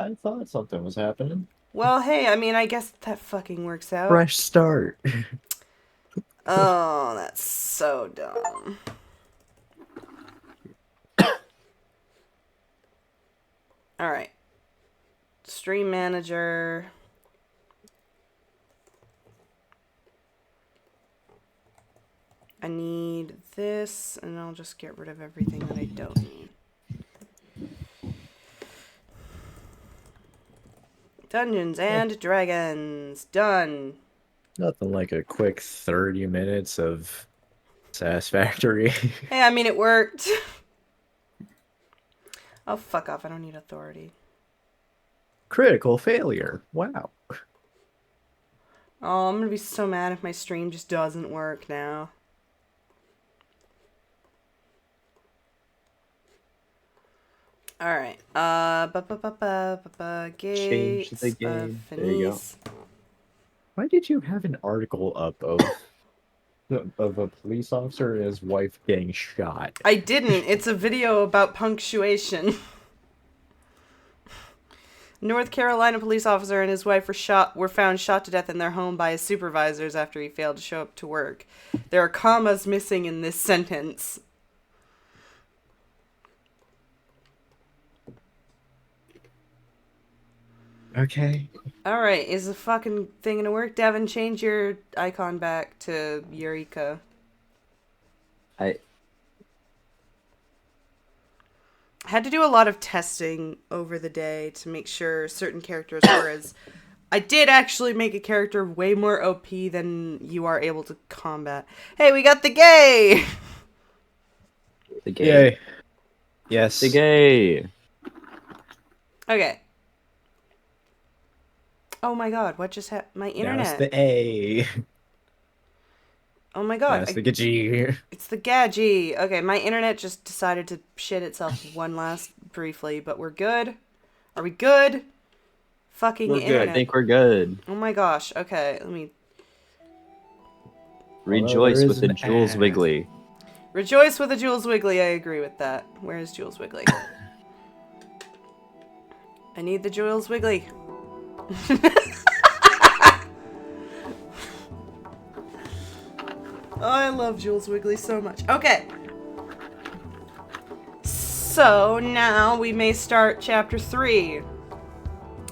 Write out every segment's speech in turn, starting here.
I thought something was happening. Well, hey, I mean, I guess that fucking works out. Fresh start. Oh, that's so dumb. Alright. Stream manager. I need this, and I'll just get rid of everything that I don't need. Dungeons and Dragons. Done. Nothing like a quick 30 minutes of satisfactory. Hey, I mean, it worked. Oh, fuck off. I don't need authority. Critical failure. Wow. Oh, I'm gonna be so mad if my stream just doesn't work now. Alright. Change Gates the game. of There you go. Venice. Why did you have an article up of a police officer and his wife getting shot? I didn't. It's a video about punctuation. North Carolina police officer and his wife were found shot to death in their home by his supervisors after he failed to show up to work. There are commas missing in this sentence. Okay. Alright, is the fucking thing gonna work? Devin, change your icon back to Eureka. I had to do a lot of testing over the day to make sure certain characters were as... I did actually make a character way more OP than you are able to combat. Hey, we got the gay! The gay. Yay. Yes. The gay. Okay. Oh my god, what just happened? My internet. That's the A. Oh my god. That's the G. It's the gadgy. Okay, my internet just decided to shit itself one last briefly, but we're good. Are we good? Fucking We're internet. good. I think we're good. Oh my gosh. Okay, let me... Rejoice with the Jules Wiggly. Rejoice with the Jules Wiggly, I agree with that. Where is Jules Wiggly? I need the Jules Wiggly. Oh, I love Jules Wiggly so much. Okay. So, now we may start chapter 3.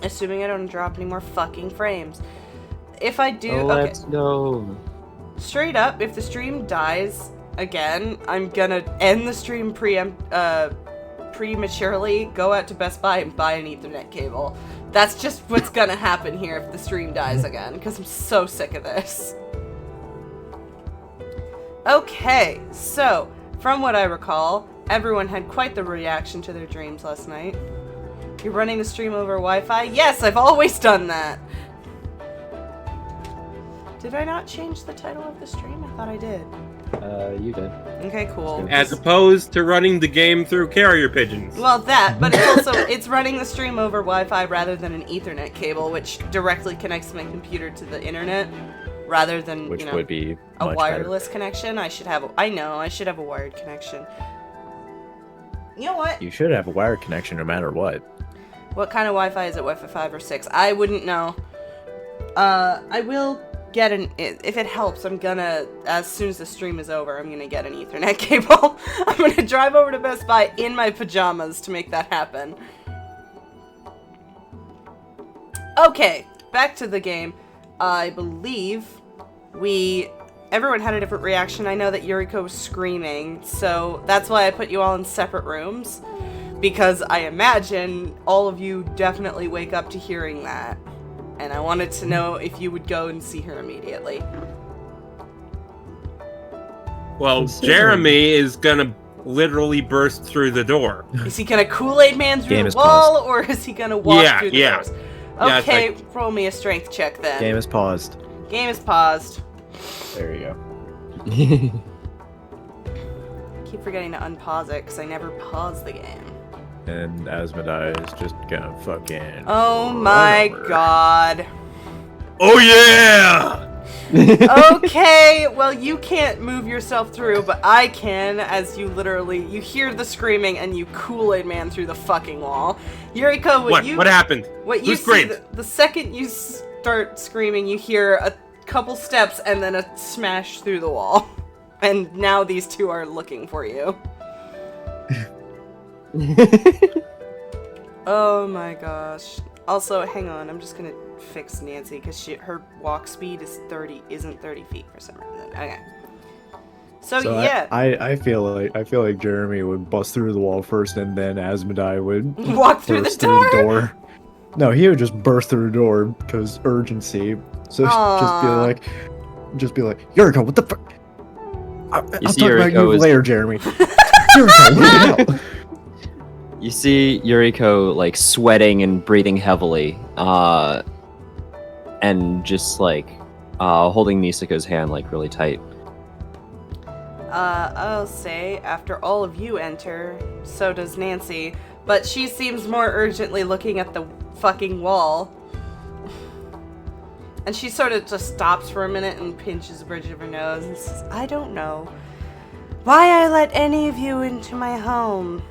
Assuming I don't drop any more fucking frames. If I do... okay. Let's go. Straight up, if the stream dies again, I'm gonna end the stream prematurely, go out to Best Buy and buy an Ethernet cable. That's just what's gonna happen here if the stream dies again, because I'm so sick of this. Okay, so, from what I recall, everyone had quite the reaction to their dreams last night. You're running the stream over Wi-Fi? Yes, I've always done that! Did I not change the title of the stream? I thought I did. You did. Okay, cool. As opposed to running the game through carrier pigeons. Well, that, but it's also, it's running the stream over Wi-Fi rather than an Ethernet cable, which directly connects my computer to the internet, rather than, Which you know, would be a much wireless connection. I should have, I should have a wired connection. You know what? You should have a wired connection no matter what. What kind of Wi-Fi is it? Wi-Fi 5 or 6? I wouldn't know. I will get an... If it helps, I'm gonna... As soon as the stream is over, I'm gonna get an Ethernet cable. I'm gonna drive over to Best Buy in my pajamas to make that happen. Okay, back to the game. I believe everyone had a different reaction. I know that Yuriko was screaming, so that's why I put you all in separate rooms. Because I imagine all of you definitely wake up to hearing that. And I wanted to know if you would go and see her immediately. Well, Jeremy is gonna literally burst through the door. Is he gonna Kool-Aid Man through Game the is wall, or is he gonna walk through the doors? Yeah, Okay, roll me a strength check then. Game is paused. Game is paused. There you go. Keep forgetting to unpause it, because I never pause the game. And Asmodai is just gonna fucking... Oh my run over. god. Oh yeah! Okay, well, you can't move yourself through, but I can, as you hear the screaming and you Kool-Aid Man through the fucking wall. Yuriko, What happened? What Who you see, screamed? the second you start screaming, you hear a couple steps and then a smash through the wall. And now these two are looking for you. Oh my gosh. Also, hang on, I'm just gonna fix Nancy because her walk speed isn't 30 feet for some reason. Okay. So yeah, I feel like Jeremy would bust through the wall first, and then Asmodai would walk through the burst through the door. door. No, he would just burst through the door because urgency. So Aw. just be like, Yuriko, what the fuck? I'll talk see about Yuriko you is- later, Jeremy. Yuriko, look it out. You see Yuriko like sweating and breathing heavily, and just like holding Nisiko's hand like really tight. I'll say, after all of you enter, so does Nancy, but she seems more urgently looking at the fucking wall. And she sort of just stops for a minute and pinches the bridge of her nose and says, I don't know why I let any of you into my home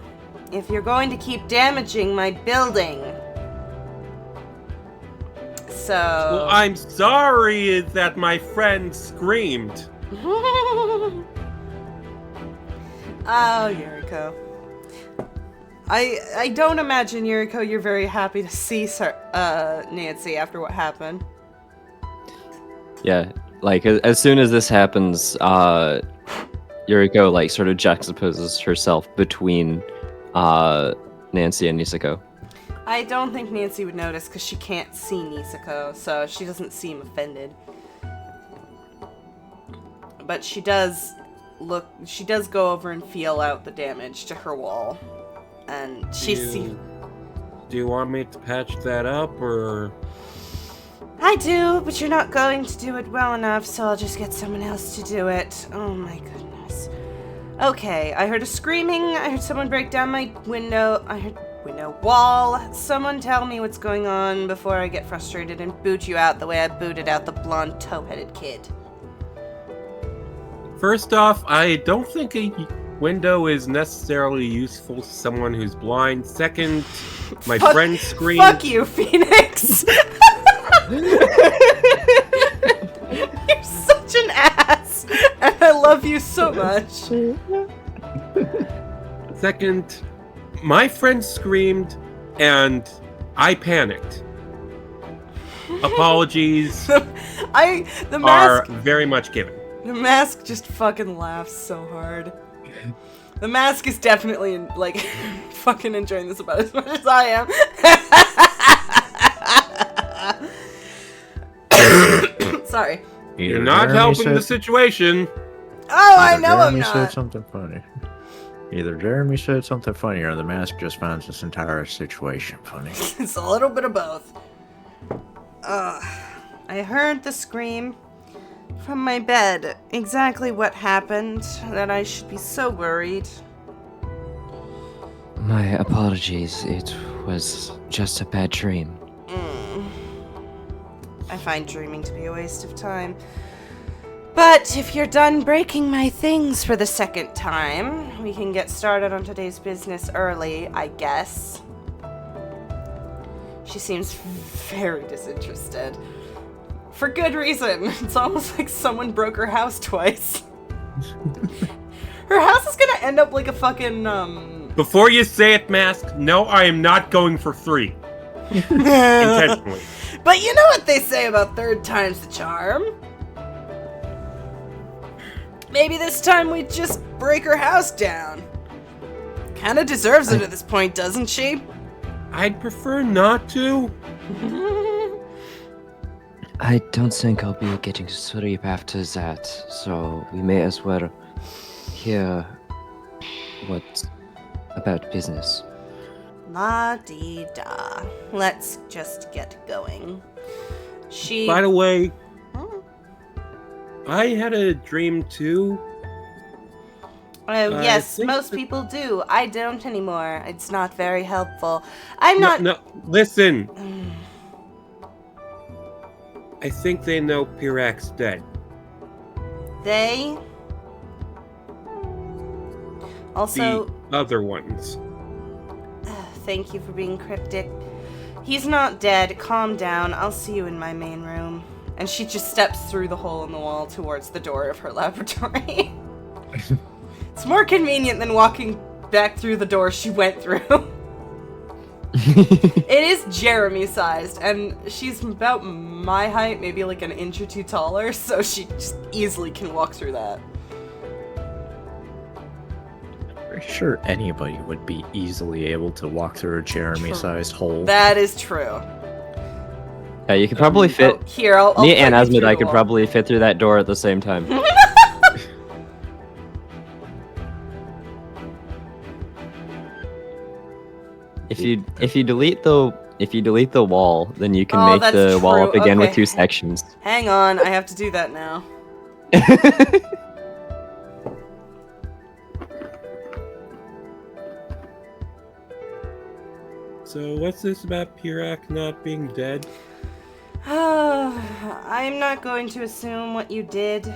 if you're going to keep damaging my building. So... Well, I'm sorry that my friend screamed. Oh, Yuriko. I don't imagine, Yuriko, you're very happy to see Nancy after what happened. Yeah, like as soon as this happens, Yuriko like sort of juxtaposes herself between Nancy and Nisiko. I don't think Nancy would notice because she can't see Nisiko, so she doesn't seem offended. But she does go over and feel out the damage to her wall. And Do you want me to patch that up, or... I do, but you're not going to do it well enough, so I'll just get someone else to do it. Oh my goodness. Okay, I heard a screaming, I heard someone break down my window, I heard window wall. Someone tell me what's going on before I get frustrated and boot you out the way I booted out the blonde toe-headed kid. First off, I don't think a window is necessarily useful to someone who's blind. Second, my friend screamed... Fuck you, Phoenix! You're such an ass, and I love you so much. Second, my friend screamed, and I panicked. Apologies The are mask, very much given. the mask just fucking laughs so hard. The mask is definitely like fucking enjoying this about as much as I am. Sorry. You're not helping the situation. Oh, I know I'm Jeremy said not. something funny. Either Jeremy said something funny, or the mask just finds this entire situation funny. It's a little bit of both. I heard the scream from my bed. Exactly what happened, that I should be so worried. My apologies. It was just a bad dream. I find dreaming to be a waste of time. But if you're done breaking my things for the second time, we can get started on today's business early, I guess. She seems very disinterested. For good reason. It's almost like someone broke her house twice. Her house is gonna end up like a fucking, Before you say it, Mask, no, I am not going for 3. Intentionally. But you know what they say about third time's the charm. Maybe this time we just break her house down. Kinda deserves it at this point, doesn't she? I'd prefer not to. I don't think I'll be getting to sleep after that, so we may as well hear what's about business. La-dee-da. Let's just get going. By the way, Hmm. I had a dream too. Oh, yes, think most that- people do. I don't anymore. It's not very helpful. I'm not... No, listen. I think they know Pirak's dead. They? Also, The other ones. thank you for being cryptic. He's not dead. Calm down. I'll see you in my main room. And she just steps through the hole in the wall towards the door of her laboratory. It's more convenient than walking back through the door she went through. It is Jeremy-sized, and she's about my height, maybe like an inch or two taller, so she just easily can walk through that. Pretty sure anybody would be easily able to walk through a Jeremy-sized hole. That is true. Yeah, you could probably fit. Oh, here, I'll Me put and you Asmod, through I the could wall. probably fit through that door at the same time. If you delete the wall, then you can Oh, make that's the wall up true. again with Okay. 2 sections. Hang on, I have to do that now. So what's this about Pirak not being dead? I'm not going to assume what you did.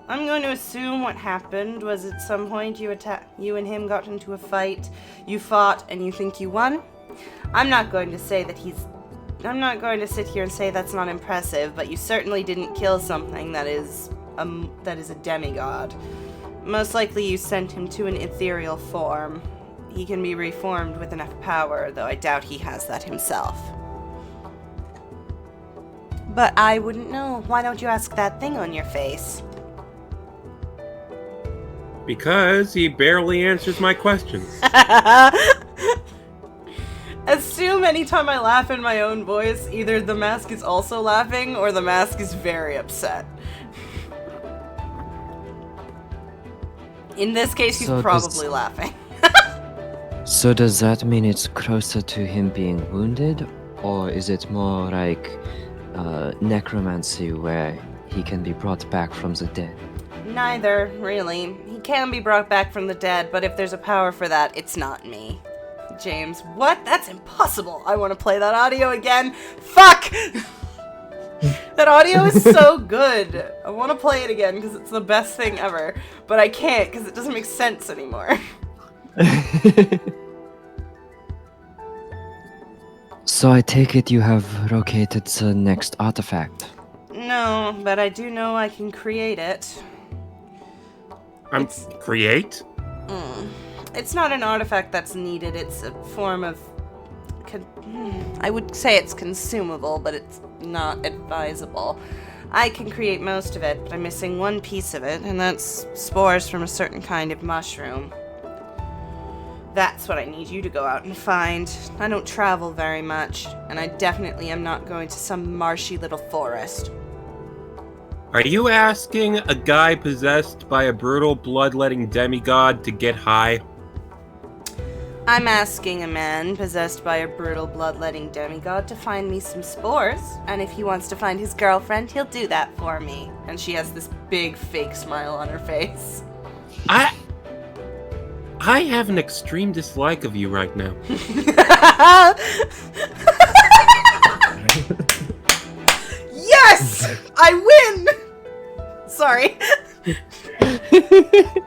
I'm going to assume what happened was at some point you and him got into a fight, you fought, and you think you won. I'm not going to sit here and say that's not impressive, but you certainly didn't kill something that is a demigod. Most likely you sent him to an ethereal form. He can be reformed with enough power, though I doubt he has that himself. But I wouldn't know. Why don't you ask that thing on your face? Because he barely answers my questions. Assume anytime I laugh in my own voice, either the mask is also laughing or the mask is very upset. In this case, he's So probably laughing. So does that mean it's closer to him being wounded, or is it more like necromancy where he can be brought back from the dead? Neither, really. He can be brought back from the dead, but if there's a power for that, it's not me. James, what? That's impossible. I want to play that audio again. Fuck! That audio is so good. I want to play it again because it's the best thing ever, but I can't because it doesn't make sense anymore. So I take it you have located the next artifact. No, but I do know I can create it. Create? It's not an artifact that's needed, it's a form of... I would say it's consumable, but it's not advisable. I can create most of it, but I'm missing one piece of it, and that's spores from a certain kind of mushroom. That's what I need you to go out and find. I don't travel very much, and I definitely am not going to some marshy little forest. Are you asking a guy possessed by a brutal bloodletting demigod to get high? I'm asking a man possessed by a brutal bloodletting demigod to find me some spores, and if he wants to find his girlfriend, he'll do that for me. And she has this big fake smile on her face. I have an extreme dislike of you right now. Yes! I win! Sorry.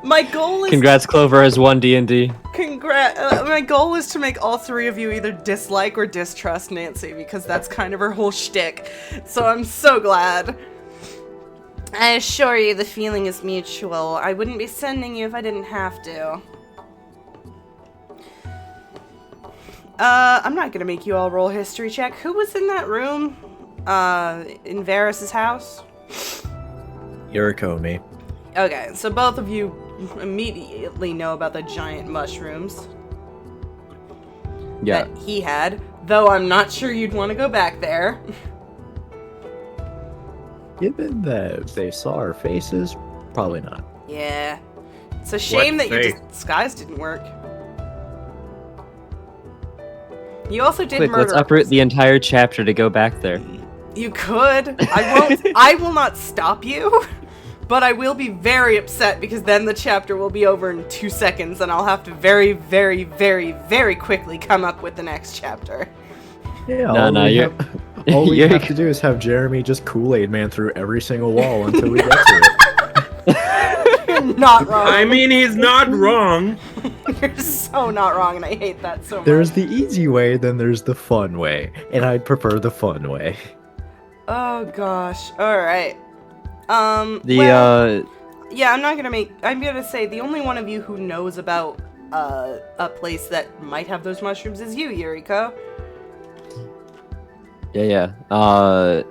My goal is... Congrats, Clover, as one D&D. My goal is to make all three of you either dislike or distrust Nancy, because that's kind of her whole shtick. So I'm so glad. I assure you the feeling is mutual. I wouldn't be sending you if I didn't have to. I'm not gonna make you all roll a history check. Who was in that room? In Varys' house? Yuriko and me. Okay, so both of you immediately know about the giant mushrooms Yeah. that he had, though I'm not sure you'd want to go back there. Given that they saw our faces, probably not. Yeah. It's a shame that your fate? disguise didn't work. You also did Quick, murder. let's uproot the entire chapter to go back there. You could. I won't. I will not stop you. But I will be very upset because then the chapter will be over in 2 seconds and I'll have to very, very, very, very quickly come up with the next chapter. Yeah, No, all no, we you're- have- All we You're- have to do is have Jeremy just Kool-Aid Man through every single wall until we get to it. You're not wrong. I mean, he's not wrong. You're so not wrong, and I hate that so much. There's the easy way, then there's the fun way, and I'd prefer the fun way. Oh gosh. All right. Yeah, I'm gonna say the only one of you who knows about a place that might have those mushrooms is you, Yuriko. Yeah.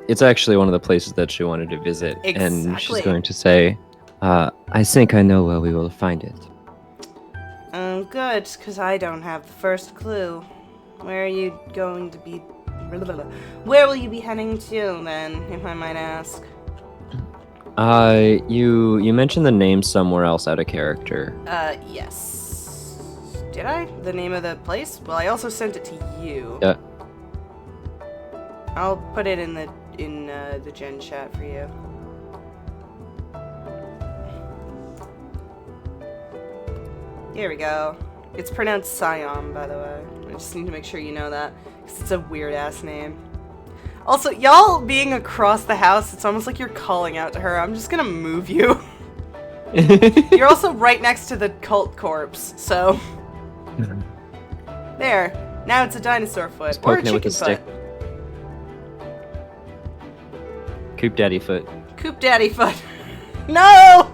It's actually one of the places that she wanted to visit, and Exactly. she's going to say, "I think I know where we will find it." Oh, good, because I don't have the first clue. Where are you going to be? Where will you be heading to then, if I might ask? You mentioned the name somewhere else out of character. Yes. Did I? The name of the place? Well, I also sent it to you. Yeah. I'll put it in the gen chat for you. Here we go. It's pronounced Siom, by the way. I just need to make sure you know that, because it's a weird-ass name. Also, y'all being across the house, it's almost like you're calling out to her. I'm just gonna move you. You're also right next to the cult corpse, so... There. Now it's a dinosaur foot. He's Or a poking it with chicken a stick. foot. Coop Daddy foot. Coop Daddy foot. No!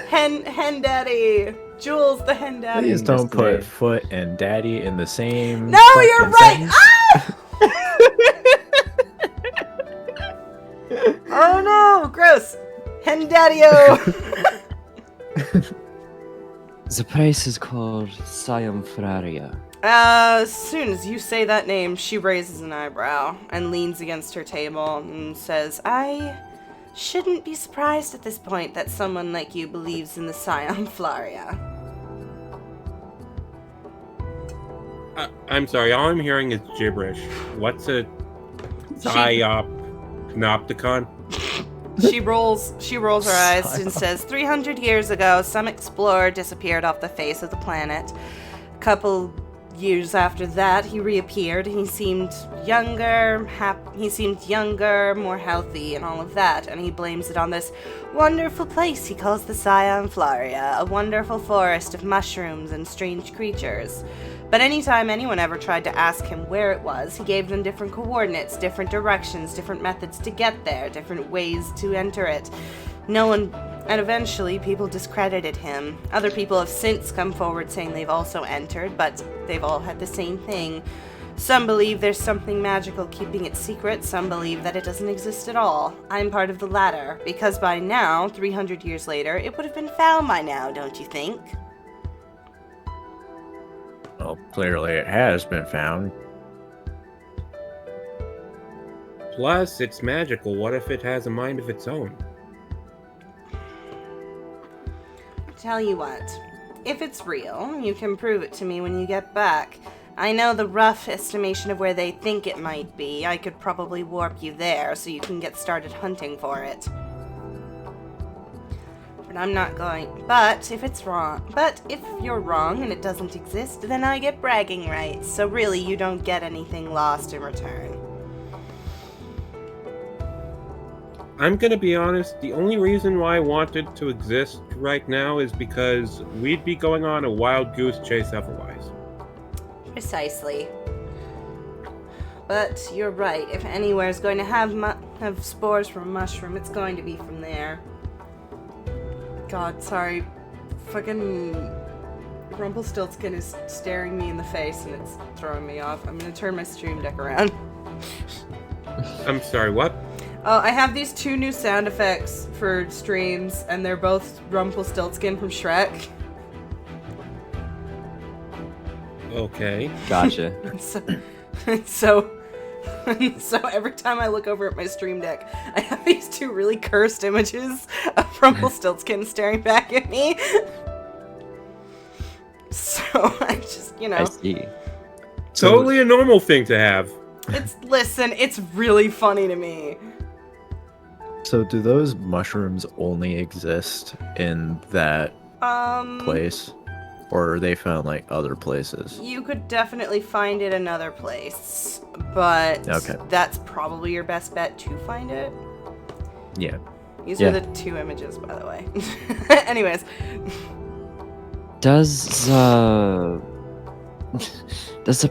Hen Daddy. Jules the Hen Daddy. Please don't put Yesterday. foot and daddy in the same. No, you're fucking right! sentence. Ah! Oh no! Gross! Hen Daddy-o! The place is called Siom Fraria. As soon as you say that name, she raises an eyebrow and leans against her table and says, I shouldn't be surprised at this point that someone like you believes in the Siom Flaria. I'm sorry, all I'm hearing is gibberish. What's a Panopticon? She rolls her eyes and says, 300 years ago, some explorer disappeared off the face of the planet. A couple years after that, he reappeared. He seemed younger, more healthy, and all of that. And he blames it on this wonderful place he calls the Siom Flaria, a wonderful forest of mushrooms and strange creatures. But anytime anyone ever tried to ask him where it was, he gave them different coordinates, different directions, different methods to get there, different ways to enter it. And eventually people discredited him. Other people have since come forward saying they've also entered, but they've all had the same thing. Some believe there's something magical keeping it secret, some believe that it doesn't exist at all. I'm part of the latter, because by now, 300 years later, it would have been found by now, don't you think? Well, clearly it has been found. Plus, it's magical. What if it has a mind of its own? Tell you what, if it's real, you can prove it to me when you get back. I know the rough estimation of where they think it might be. I could probably warp you there so you can get started hunting for it. But I'm not going. But if you're wrong and it doesn't exist, then I get bragging rights. So really, you don't get anything lost in return. I'm gonna be honest, the only reason why I wanted to exist right now is because we'd be going on a wild goose chase otherwise. Precisely. But you're right. If anywhere is going to have spores from a mushroom, it's going to be from there. God, sorry. Fucking Rumpelstiltskin is staring me in the face and it's throwing me off. I'm gonna turn my stream deck around. I'm sorry, what? Oh, I have these two new sound effects for streams, and they're both Rumpelstiltskin from Shrek. Okay. Gotcha. So every time I look over at my stream deck, I have these two really cursed images of Rumpelstiltskin staring back at me. So I just, I see. Totally a normal thing to have. it's really funny to me. So do those mushrooms only exist in that place? or are they found like other places? You could definitely find it another place, but Okay. that's probably your best bet to find it. Yeah. These Yeah. are the 2 images, by the way. Anyways. Does the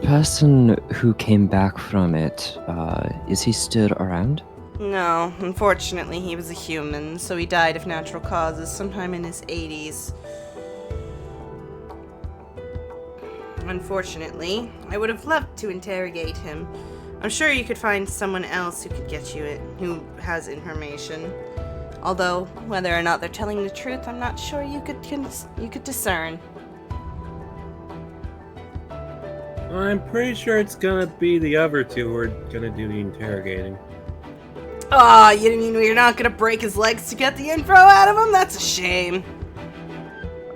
person who came back from it, is he still around? No, unfortunately, he was a human, so he died of natural causes sometime in his 80s. Unfortunately, I would have loved to interrogate him. I'm sure you could find someone else who could get you it, who has information. Although, whether or not they're telling the truth, I'm not sure you could discern. I'm pretty sure it's gonna be the other 2 who are gonna do the interrogating. Ah, you mean you're not gonna break his legs to get the info out of him? That's a shame.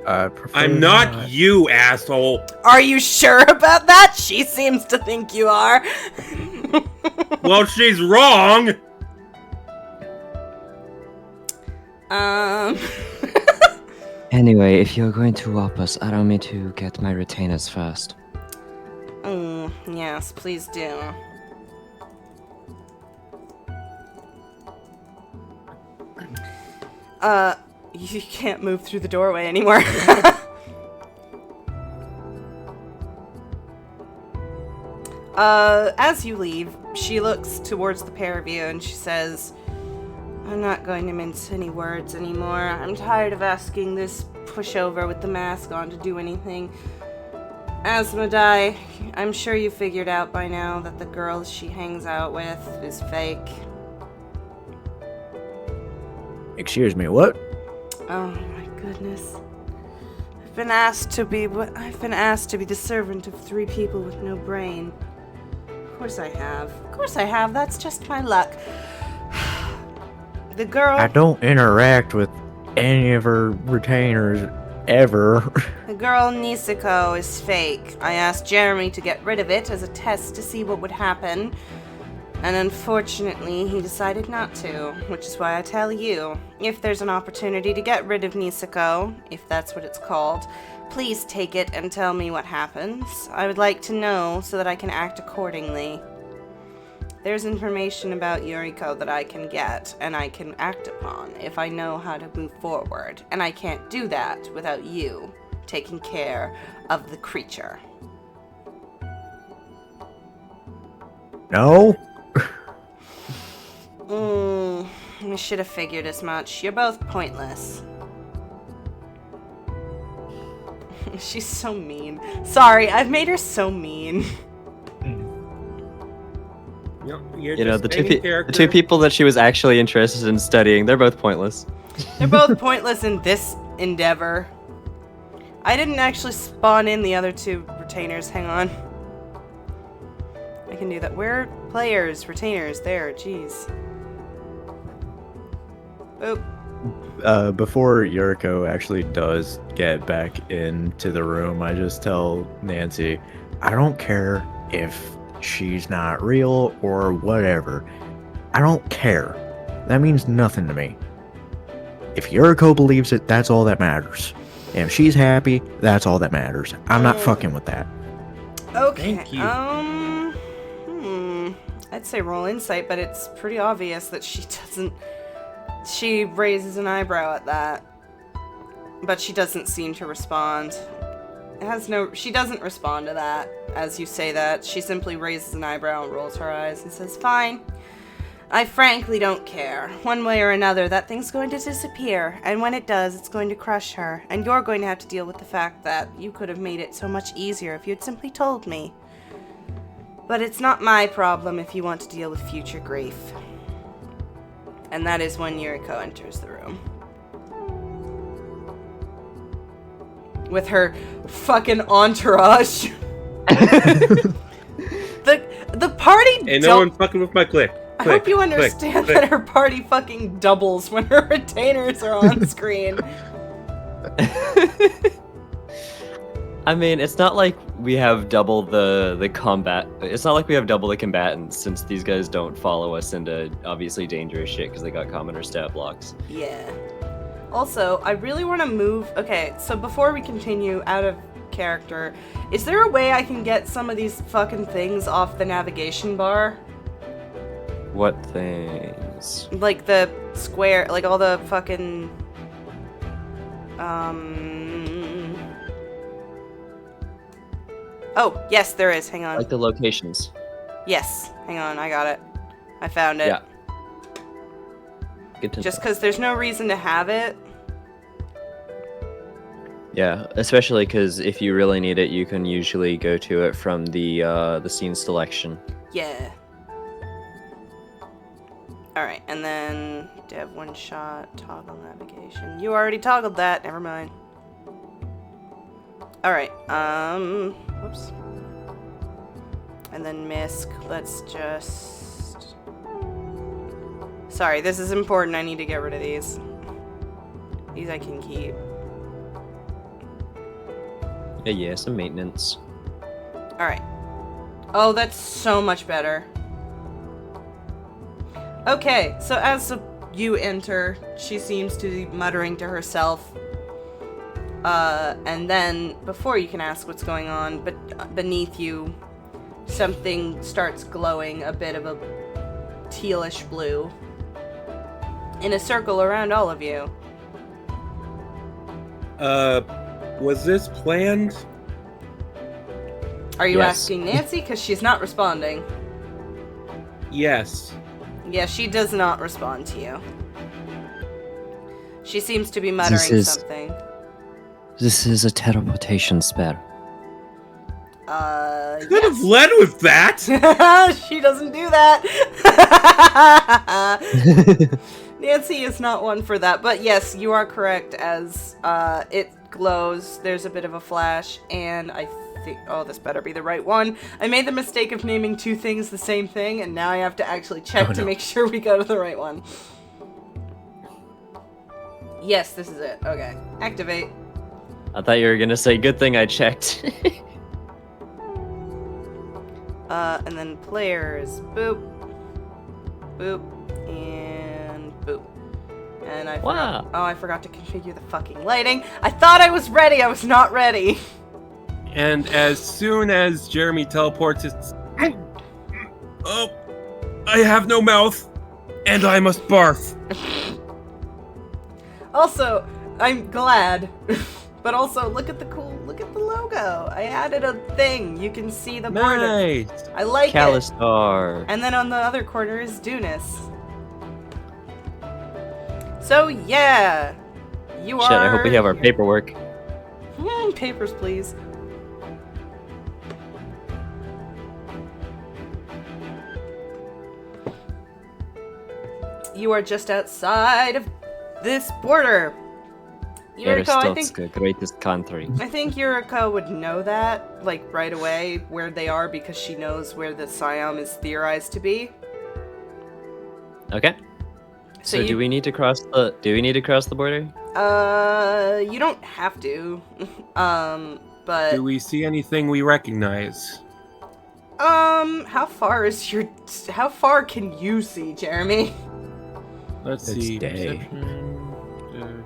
I prefer I'm not you, asshole! Are you sure about that? She seems to think you are. Well, she's wrong! Anyway, if you're going to whop us, allow me to get my retainers first. Yes, please do. You can't move through the doorway anymore. As you leave, she looks towards the pair of you and she says, I'm not going to mince any words anymore. I'm tired of asking this pushover with the mask on to do anything. Asmodai, I'm sure you figured out by now that the girl she hangs out with is fake. Excuse me, what? Oh my goodness. I've been asked to be the servant of 3 people with no brain. Of course I have. That's just my luck. The girl... I don't interact with any of her retainers ever. The girl Niseko is fake. I asked Jeremy to get rid of it as a test to see what would happen. And unfortunately, he decided not to, which is why I tell you, if there's an opportunity to get rid of Niseko, if that's what it's called, please take it and tell me what happens. I would like to know so that I can act accordingly. There's information about Yuriko that I can get and I can act upon if I know how to move forward, and I can't do that without you taking care of the creature. No? I should have figured as much. You're both pointless. She's so mean. Sorry, I've made her so mean. You know, the two people that she was actually interested in studying, they're both pointless. They're both pointless in this endeavor. I didn't actually spawn in the other 2 retainers. Hang on. I can do that. Where players, retainers, there, jeez. Oop. Before Yuriko actually does get back into the room, I just tell Nancy, I don't care if she's not real or whatever. I don't care. That means nothing to me. If Yuriko believes it, that's all that matters. And if she's happy, that's all that matters. I'm not fucking with that. Okay. Thank you. I'd say roll insight, but it's pretty obvious that she doesn't. She raises an eyebrow at that, but she doesn't seem to respond. She doesn't respond to that as you say that. She simply raises an eyebrow and rolls her eyes and says, fine. I frankly don't care. One way or another, that thing's going to disappear, and when it does, it's going to crush her, and you're going to have to deal with the fact that you could have made it so much easier if you had simply told me. But it's not my problem if you want to deal with future grief. And that is when Yuriko enters the room. With her fucking entourage. The party. And no one fucking with my click. I hope you understand that her party fucking doubles when her retainers are on screen. I mean, it's not like we have double the combat. It's not like we have double the combatants, since these guys don't follow us into obviously dangerous shit because they got commoner stat blocks. Yeah. Also, I really want to move. Okay, so before we continue out of character. Is there a way I can get some of these fucking things off the navigation bar? What things? Like the square, like all the fucking... Oh, yes, there is. Hang on. Like the locations. Yes. Hang on, I got it. I found it. Yeah. Good to Just know. because there's no reason to have it. Yeah, especially because if you really need it, you can usually go to it from the scene selection. Yeah. Alright, and then dev one shot, toggle navigation. You already toggled that, never mind. Alright, whoops. And then misc, let's just... Sorry, this is important, I need to get rid of these. These I can keep. Yeah, some maintenance. Alright. Oh, that's so much better. Okay, so as you enter, she seems to be muttering to herself. And then, before you can ask what's going on, but beneath you, something starts glowing a bit of a tealish blue. In a circle around all of you. Was this planned? Are you Yes. asking Nancy? Because she's not responding. Yes. Yeah, she does not respond to you. She seems to be muttering is- something. This is a teleportation spell. Could have led with that. She doesn't do that. Nancy is not one for that, but yes, you are correct. As it glows, there's a bit of a flash, and I think, oh, this better be the right one. I made the mistake of naming two things the same thing, and now I have to actually check to make sure we go to the right one. Yes, this is it. Okay, activate. I thought you were gonna say, good thing I checked. And then players, boop, boop, and boop. And I forgot. Wow. Oh, I forgot to configure the fucking lighting. I thought I was ready. I was not ready. And as soon as Jeremy teleports, it's... Oh, I have no mouth, and I must barf. Also, I'm glad. But also, look at the logo. I added a thing. You can see the border. Nice. I like it. Calistar. And then on the other corner is Dunis. So yeah, you Shit, are. I hope we have our paperwork. Papers, please. You are just outside of this border. Yuriko, I think the greatest country. I think Yuriko would know that, like, right away, where they are, because she knows where the Siom is theorized to be. Okay. So you- do we need to cross the border? You don't have to. But Do we see anything we recognize? how far can you see, Jeremy? Let's It's see. day. Perception,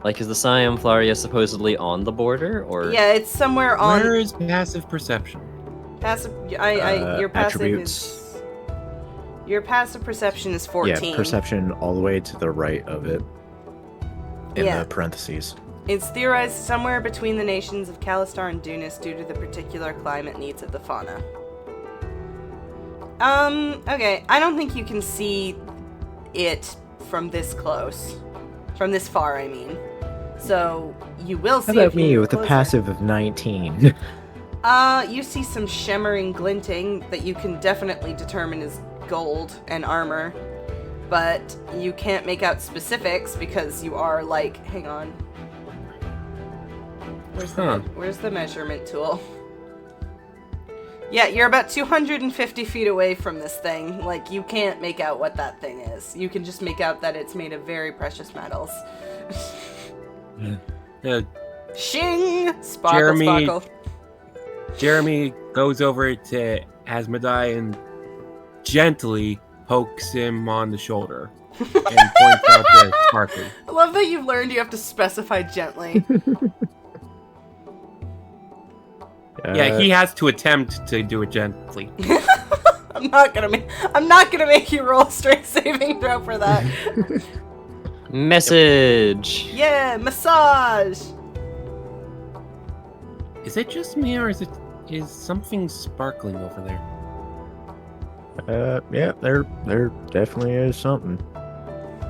Like, is the Siam Flaria supposedly on the border, or? Yeah, it's somewhere on Where is passive perception? passive. Your passive attributes. is. Your passive perception is 14. Yeah, perception all the way to the right of it. In Yeah. the parentheses. It's theorized somewhere between the nations of Calistar and Dunis due to the particular climate needs of the fauna. Okay, I don't think you can see it from this close. From this far, I mean. So, you will see How it about if you me move with a closer. passive of 19? You see some shimmering glinting that you can definitely determine is gold and armor. But you can't make out specifics because you are like, hang on. Where's the measurement tool? Yeah, you're about 250 feet away from this thing. Like, you can't make out what that thing is. You can just make out that it's made of very precious metals. Shing! Sparkle, Jeremy- sparkle. Jeremy goes over to Asmodai and gently pokes him on the shoulder and points out the sparkling. I love that you've learned you have to specify gently. Yeah, he has to attempt to do it gently. I'm not gonna make you roll a straight saving throw for that. Message. Yeah, massage. Is it just me, or is something sparkling over there? Yeah, there definitely is something.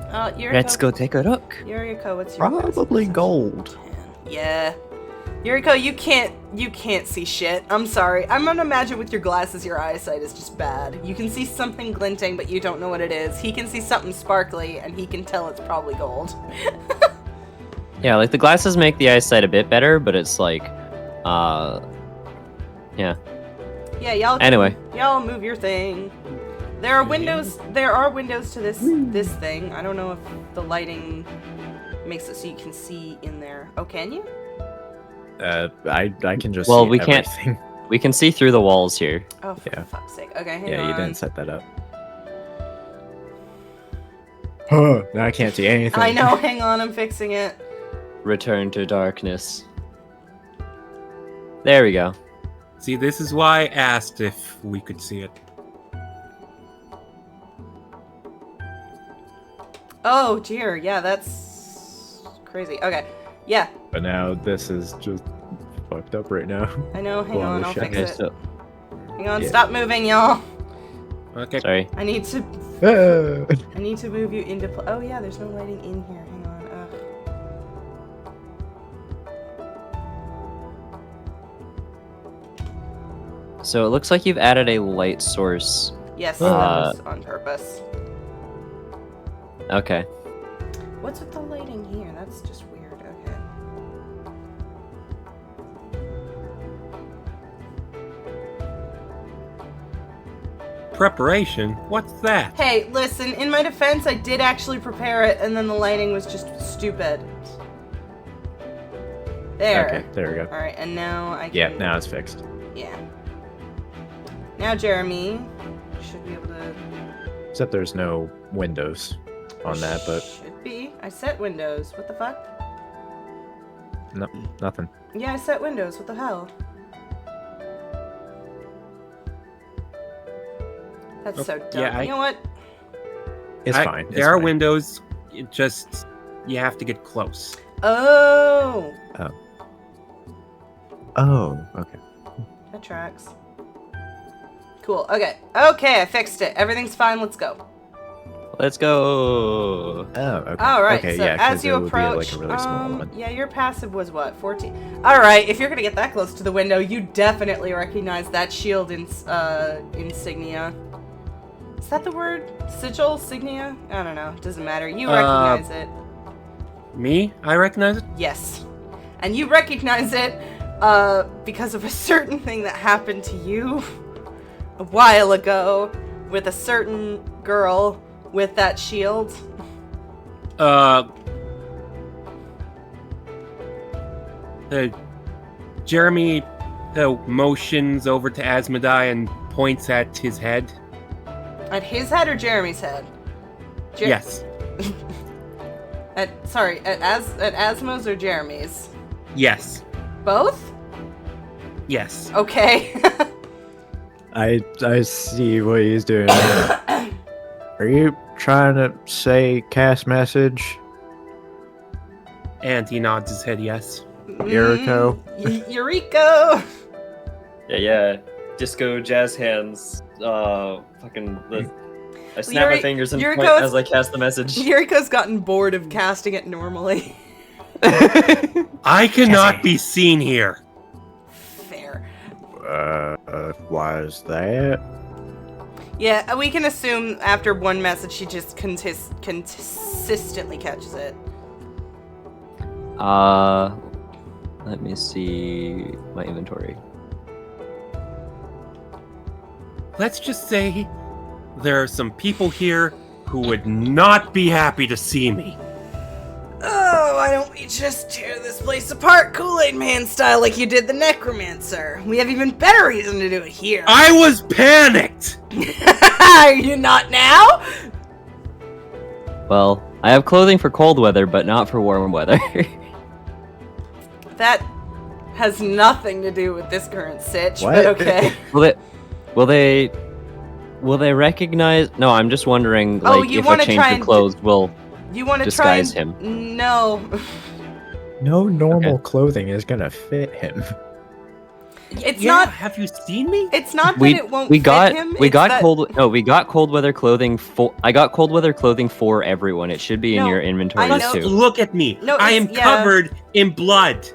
Yuriko, Let's go take a look. Yuriko, what's your Probably passive gold. perception? Yeah. Yuriko, you can't see shit. I'm sorry. I'm gonna imagine with your glasses your eyesight is just bad. You can see something glinting, but you don't know what it is. He can see something sparkly, and he can tell it's probably gold. Yeah, like the glasses make the eyesight a bit better, but it's like, yeah. Yeah, y'all. Anyway. Y'all move your thing. There are windows to this thing. I don't know if the lighting makes it so you can see in there. Oh, can you? I can just Well, see we can't- everything. We can see through the walls here. Oh, for Yeah. fuck's sake. Okay, hang Yeah, on. you didn't set that up. Huh, now I can't see anything. I know, hang on, I'm fixing it. Return to darkness. There we go. See, this is why I asked if we could see it. Oh dear, yeah, that's crazy. Okay, yeah, But now this is just fucked up right now. I know, hang Well, on, the I'll shit fix Okay, it. so Hang on, Yeah. stop moving, y'all. Okay. sorry. I need to Ah. move you into oh yeah, there's no lighting in here, hang on. So it looks like you've added a light source. Yes, that was on purpose. Okay. What's with the lighting here? That's just weird, okay. Preparation? What's that? Hey, listen, in my defense, I did actually prepare it, and then the lighting was just stupid. There. Okay, there we go. Alright, and now I can... Yeah, now it's fixed. Yeah. Now, Jeremy should be able to... Except there's no windows on that, but Should be. I set windows. What the fuck? no, nothing. Yeah, I set windows. What the hell? That's so dumb. yeah, You know what? It's fine. It's There are fine. windows. It just you have to get close. Oh! Oh, okay. That tracks. Cool. Okay. Okay, I fixed it. Everything's fine. Let's go. Let's go. Oh, okay. All right. Okay, so yeah, 'cause as you it would approach, be like a really small one. yeah, your passive was what, 14. All right. If you're gonna get that close to the window, you definitely recognize that shield insignia. Is that the word? Sigil? Signia? I don't know. Doesn't matter. You recognize it. Me? I recognize it. Yes. And you recognize it because of a certain thing that happened to you a while ago with a certain girl with that shield. Jeremy motions over to Asmodai and points at his head. At his head or Jeremy's head? Yes. At Asmo's or Jeremy's? Yes. Both? Yes. Okay. I see what he's doing. Are you trying to say cast message? And he nods his head yes. Yuriko? Eureka! Yeah. Disco jazz hands. I snap my fingers and point Yuriko's- as I cast the message. Eureka's gotten bored of casting it normally. I cannot be seen here. Fair. Why is that? Yeah, we can assume after one message she just consistently catches it. Let me see my inventory. Let's just say there are some people here who would not be happy to see me. Oh, why don't we just tear this place apart Kool-Aid Man style like you did the Necromancer? We have even better reason to do it here. I was panicked! Are you not now? Well, I have clothing for cold weather, but not for warm weather. That has nothing to do with this current sitch, What? but okay. Will they recognize? No, I'm just wondering, Oh, like, you if wanna a change try of and clothes will You want to try disguise and... him. No. No normal clothing is gonna fit him. It's Yeah, not... have you seen me? It's not that We it won't we fit got him. we it's got that... we got cold weather clothing for. I got cold weather clothing for everyone. It should be in No, your I inventory know- too. Look at me. No, I am it's- yeah. covered in blood.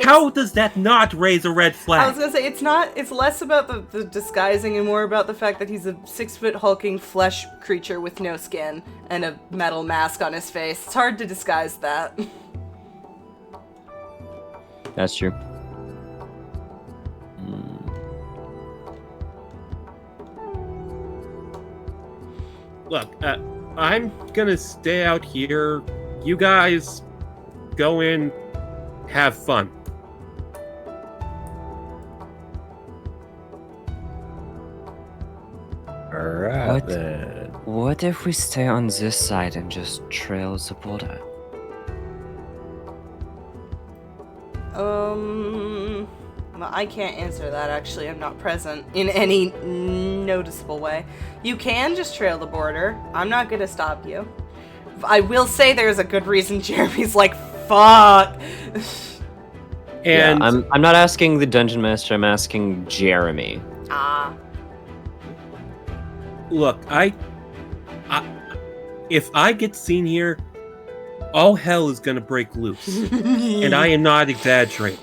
How does that not raise a red I flag? was gonna say, it's less about the disguising and more about the fact that he's a 6-foot hulking flesh creature with no skin and a metal mask on his face. It's hard to disguise that. That's true. Look, I'm gonna stay out here. You guys go in, have fun. Alright What? then. What if we stay on this side and just trail the border? Well, I can't answer that, actually. I'm not present in any noticeable way. You can just trail the border. I'm not gonna stop you. I will say there's a good reason Jeremy's like, fuck! And Yeah, I'm not asking the dungeon master. I'm asking Jeremy. Ah. look, if I get seen here, all hell is gonna break loose. And I am not exaggerating.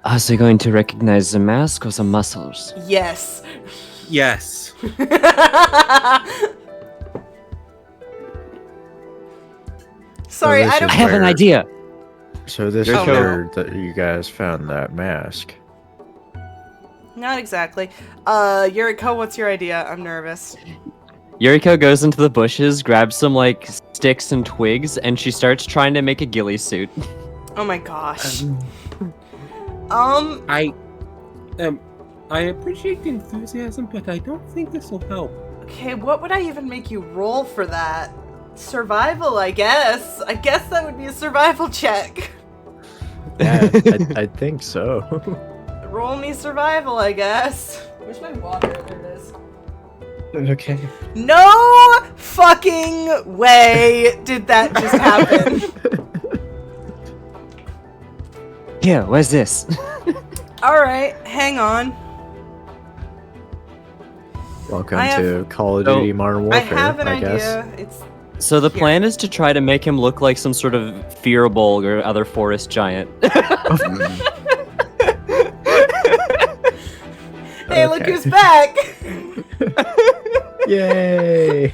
Are they going to recognize the mask or the muscles? Yes. Yes. Sorry, this I is don't... I have an Where? idea! So this Your is show. where that you guys found that mask. Not exactly. Yuriko, what's your idea? I'm nervous. Yuriko goes into the bushes, grabs some like sticks and twigs, and she starts trying to make a ghillie suit. Oh my gosh. I appreciate the enthusiasm, but I don't think this will help. Okay, what would I even make you roll for that? Survival, I guess. I guess that would be a survival check. Yeah, I think so. Roll me survival, I guess. Where's my water? There it is. Okay. No fucking way did that just happen. Here, where's this? Alright, hang on. Welcome I have- to Call of So, Duty Modern I Warfare, have an I guess. idea. It's So the Here. plan is to try to make him look like some sort of fearbolg or other forest giant. hey, look Okay. who's back! Yay!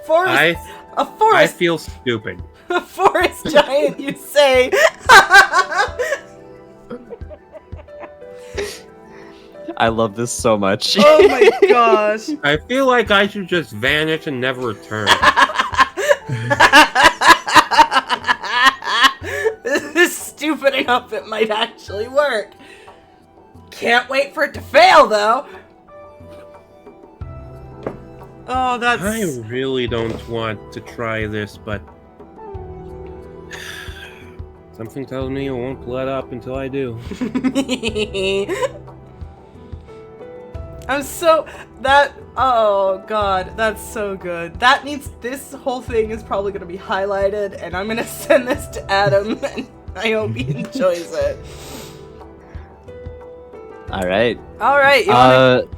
Forest, a I forest, feel stupid. a forest giant, you say? I love this so much. Oh my gosh. I feel like I should just vanish and never return. This stupid outfit might actually work. Can't wait for it to fail, though. Oh, that's... I really don't want to try this, but something tells me it won't let up until I do. I'm so... That... Oh, God. That's so good. That means this whole thing is probably going to be highlighted, and I'm going to send this to Adam, and I hope he enjoys it. All right. All right, you want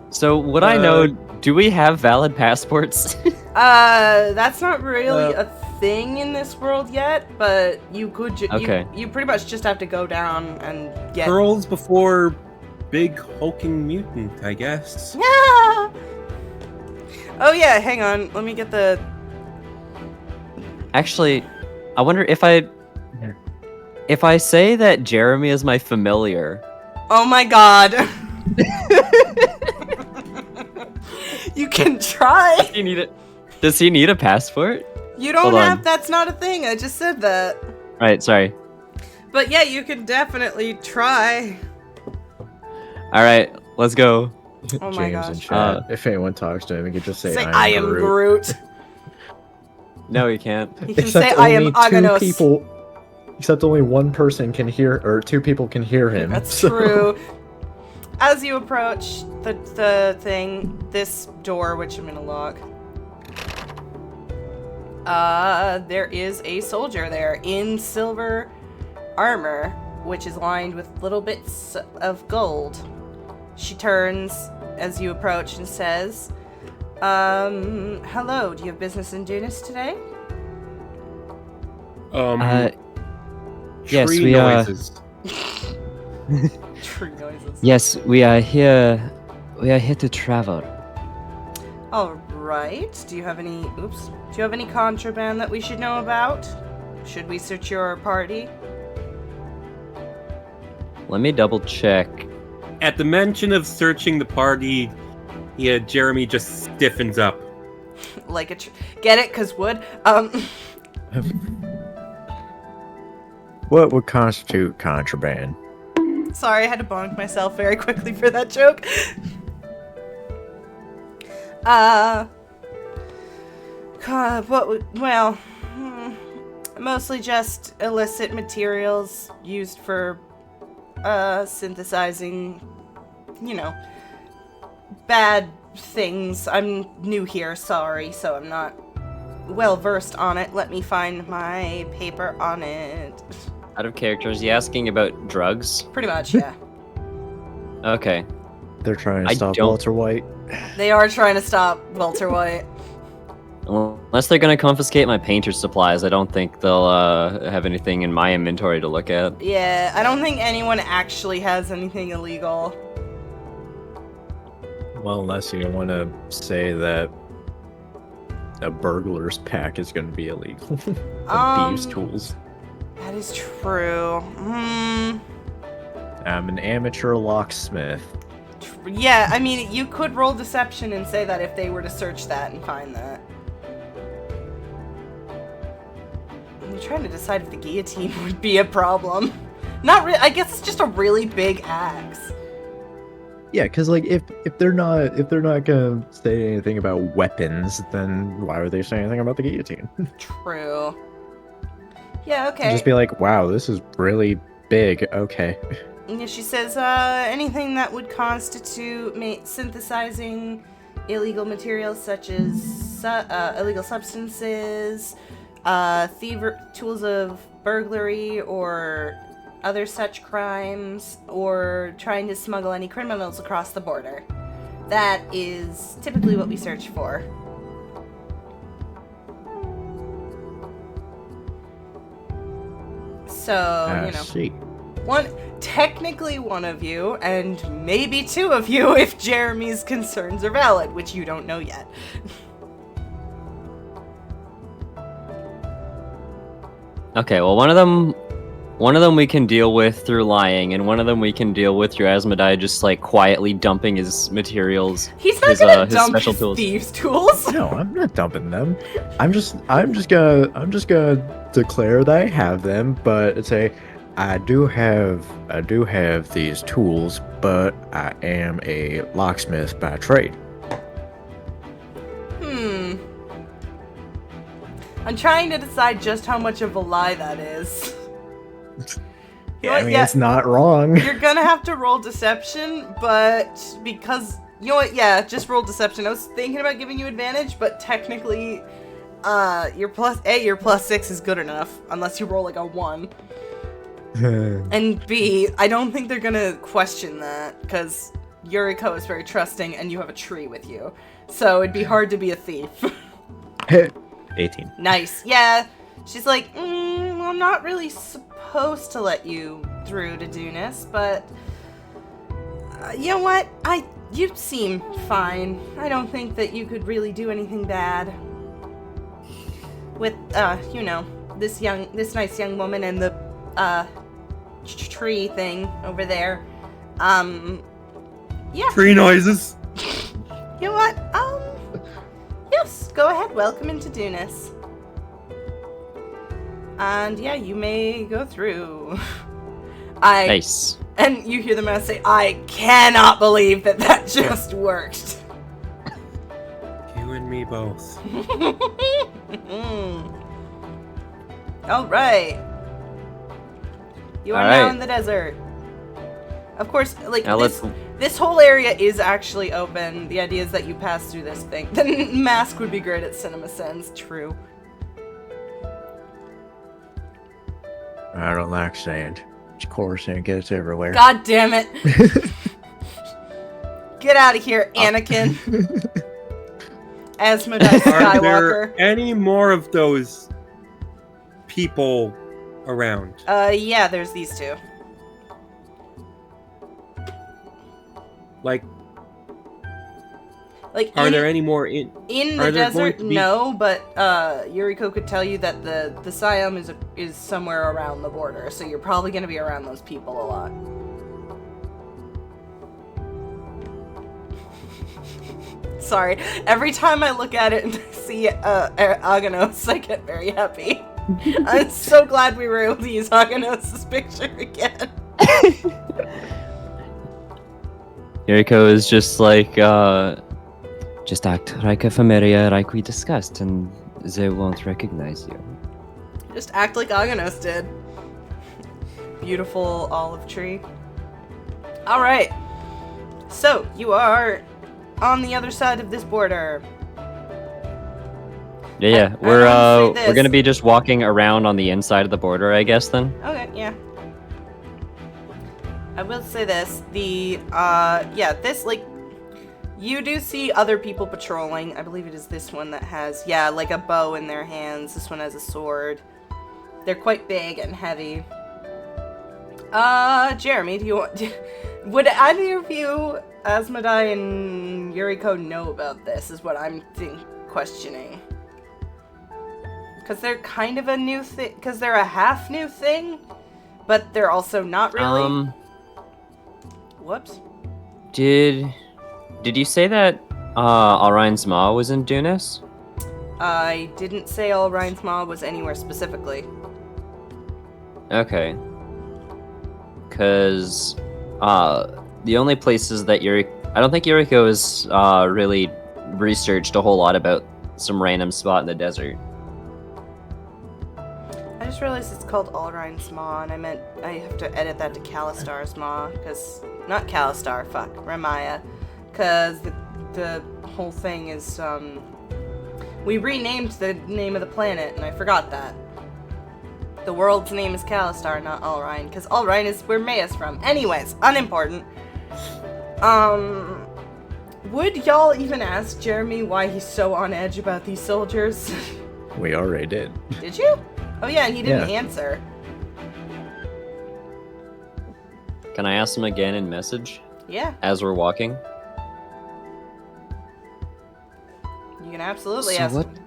So would I know? Do we have valid passports? That's not really Uh, a thing in this world yet, but you could... Okay. You pretty much just have to go down and get... Girls before big hulking mutant, I guess. Yeah! Oh yeah, hang on. Let me get the... Actually, I wonder if I say that Jeremy is my familiar. Oh my god. You can try. Does he need a passport? You don't Hold on. have... That's not a thing. I just said that. Right. Sorry. But yeah, you can definitely try. All right. Let's go. Oh my James in gosh. chat. If anyone talks to him, he could just say, Say, I am Groot. No, he can't. You can Except say, I am only two Aganos. people. Except only one person can hear, or two people can hear him. That's so- true. As you approach the thing, this door, which I'm gonna lock, there is a soldier there in silver armor, which is lined with little bits of gold. She turns as you approach and says, hello, do you have business in Dunis today? Yes, Tree we are. noises. Tree noises. Yes, we are here. We are here to travel. All right. Do you have any contraband that we should know about? Should we search your party? Let me double check. At the mention of searching the party, Jeremy just stiffens up. Like a get it? 'Cause wood. What would constitute contraband? Sorry, I had to bonk myself very quickly for that joke. Mostly just illicit materials used for, synthesizing, bad things. I'm new here, sorry, so I'm not well versed on it. Let me find my paper on it. Out of character, is he asking about drugs? Pretty much, yeah. Okay. They're trying to I stop don't- Walter White. They are trying to stop Walter White. Unless they're gonna confiscate my painter's supplies, I don't think they'll have anything in my inventory to look at. Yeah, I don't think anyone actually has anything illegal. Well, unless you want to say that a burglar's pack is going to be illegal. Thieves' tools. That is true. I'm an amateur locksmith. Yeah, I mean, you could roll deception and say that if they were to search that and find that. I'm trying to decide if the guillotine would be a problem. Not really. I guess it's just a really big axe. Yeah, because like if they're not gonna say anything about weapons, then why would they say anything about the guillotine? True. Yeah, okay. Just be like, wow, this is really big. Okay. Yeah, she says, anything that would constitute synthesizing illegal materials such as illegal substances, tools of burglary or other such crimes, or trying to smuggle any criminals across the border. That is typically what we search for. So, See. Technically one of you, and maybe two of you if Jeremy's concerns are valid, which you don't know yet. Okay, well, one of them we can deal with through lying, and one of them we can deal with through Asmodai just like quietly dumping his materials. He's not his, gonna his dump special his tools. thieves' tools. No, I'm not dumping them. I'm just gonna declare that I have them, but say I do have these tools, but I am a locksmith by trade. I'm trying to decide just how much of a lie that is. Yeah, I mean, it's not wrong. You're gonna have to roll deception, but because you know what? Yeah, just roll deception. I was thinking about giving you advantage, but technically, your plus 6 is good enough unless you roll like a 1. And B, I don't think they're gonna question that because Yuriko is very trusting, and you have a tree with you, so it'd be hard to be a thief. 18. Nice. Yeah. She's like, I'm not really supposed to let you through to Dunis, but you know what? You seem fine. I don't think that you could really do anything bad with, this nice young woman and the tree thing over there. Yeah. Tree noises. You know what? Yes, go ahead. Welcome into Dunis. And yeah, you may go through. Nice. And you hear the man say, I cannot believe that just worked. You and me both. All right. You are All now right. in the desert. Of course, like Now this whole area is actually open. The idea is that you pass through this thing. The mask would be great at cinema sins. True. I don't like sand. Of course, and it gets everywhere. God damn it! Get out of here, Anakin. Asmodee Are Skywalker. there any more of those people around? Yeah, there's these two. Like, Like, are there any more in in are the there going desert? to be- No, but Yuriko could tell you that the Siom is somewhere around the border, so you're probably gonna be around those people a lot. Sorry, every time I look at it and see Aganos, I get very happy. I'm so glad we were able to use Aganos' picture again. Yuriko is just like, just act like a familiar, like we discussed, and they won't recognize you. Just act like Aganos did. Beautiful olive tree. Alright. So, you are on the other side of this border. Yeah, I wanna say we're this. gonna be just walking around on the inside of the border, I guess, then? Okay, yeah. I will say this, this, like, you do see other people patrolling. I believe it is this one that has, like a bow in their hands. This one has a sword. They're quite big and heavy. Jeremy, do you want... Would either of you, Asmodee and Yuriko, know about this, is what I'm questioning. Because they're kind of a new thing, because they're a half new thing, but they're also not really. Whoops. Did you say that, Alrein's Ma was in Dunas? I didn't say All Ryan's Ma was anywhere specifically. Okay. Cause, the only places that I don't think Yuriko has, really researched a whole lot about some random spot in the desert. I just realized it's called All Ryan's Ma, and I have to edit that to Calistar's Ma, because, not Calistar, fuck, Ramaya, because the whole thing is, we renamed the name of the planet, and I forgot that. The world's name is Calistar, not Alrine, because Alrine is where Maya's from. Anyways, unimportant. Would y'all even ask Jeremy why he's so on edge about these soldiers? We already did. Did you? Oh yeah, and he didn't Yeah. answer. Can I ask him again in message Yeah, as we're walking? you can absolutely So ask what- him.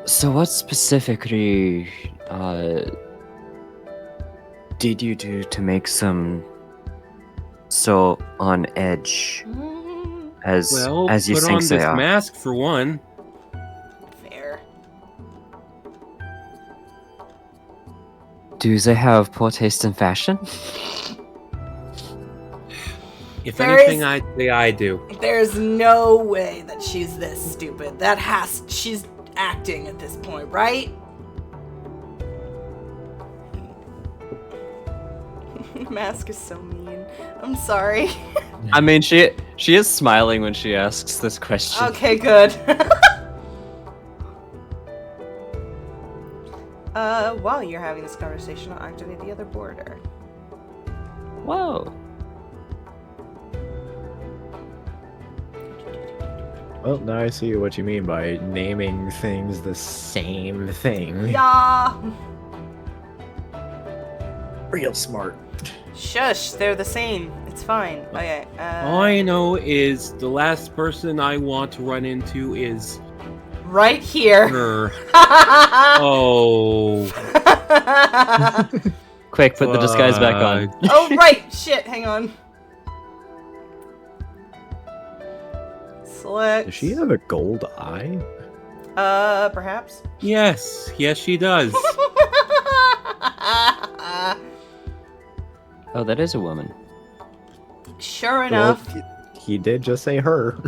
So what specifically, did you do to make some so on edge as Well, you put on think this they are? mask for one. Fair. Do they have poor taste in fashion? If There anything, is- I'd say I do. There's no way that she's this stupid. She's acting at this point, right? Mask is so mean. I'm sorry. I mean, she is smiling when she asks this question. Okay, good. While you're having this conversation, I'll activate the other border. Whoa. Well, now I see what you mean by naming things the same thing. Yeah. Real smart. Shush, they're the same. It's fine. Okay. All I know is the last person I want to run into is Right here. her. Oh. Quick, put the disguise back on. Oh, right. Shit, hang on. Select. Does she have a gold eye? Perhaps. Yes, she does. Oh, that is a woman. Sure enough. Well, he did just say her.